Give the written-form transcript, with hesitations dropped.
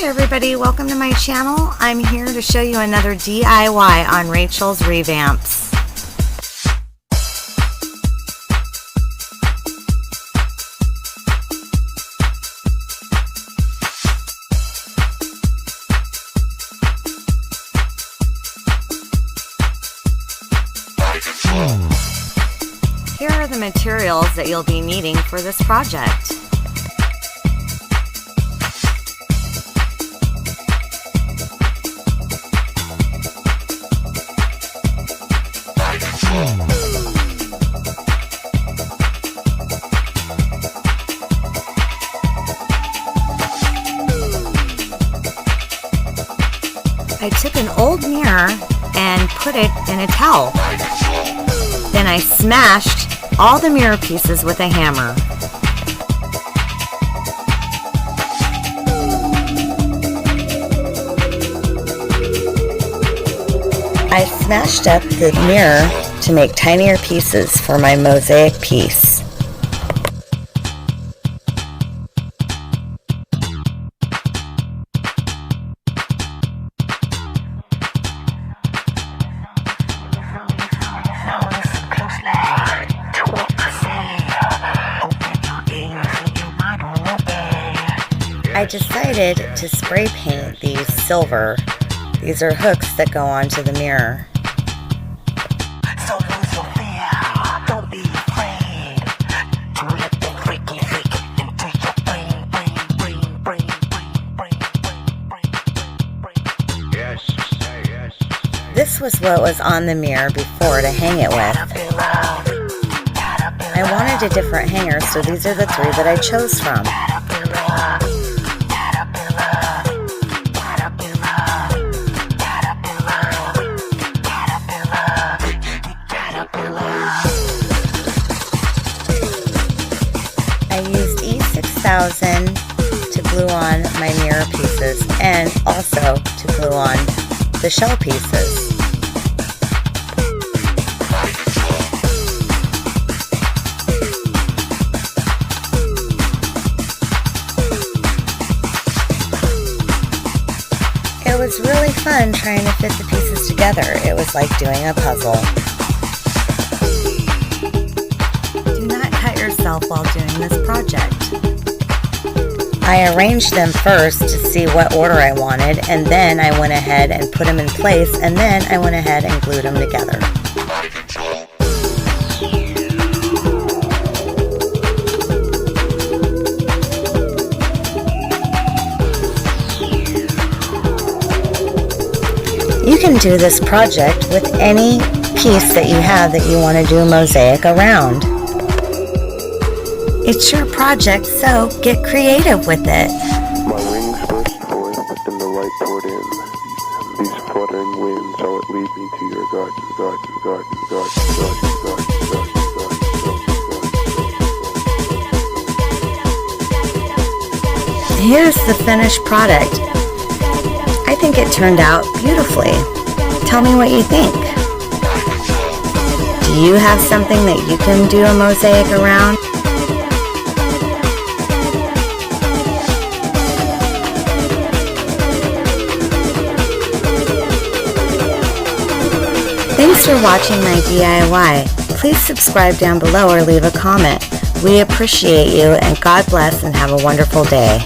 Hi everybody, welcome to my channel. I'm here to show you another DIY on Rachel's Revamps. Here are the materials that you'll be needing for this project. I took an old mirror and put it in a towel. Then I smashed all the mirror pieces with a hammer. I smashed up the mirror to make tinier pieces for my mosaic piece. I decided to spray paint these silver. These are hooks that go onto the mirror. So lose your fear, don't be afraid to let the freaky freak into your brain. Yes, say yes. This was what was on the mirror before to hang it with. I wanted a different hanger, so these are the three that I chose from. I used E6000 to glue on my mirror pieces and also to glue on the shell pieces. It was really fun trying to fit the pieces together. It was like doing a puzzle. Do not cut yourself while doing this project. I arranged them first to see what order I wanted, and then I went ahead and put them in place, and then I went ahead and glued them together. You can do this project with any piece that you have that you want to do a mosaic around. It's your project, so get creative with it. My wings burst forth, and the light poured in. These fluttering winds, how it lead me to your garden. Here's the finished product. I think it turned out beautifully. Tell me what you think. Do you have something that you can do a mosaic around? Thanks for watching my DIY. Please subscribe down below or leave a comment. We appreciate you, and God bless and have a wonderful day.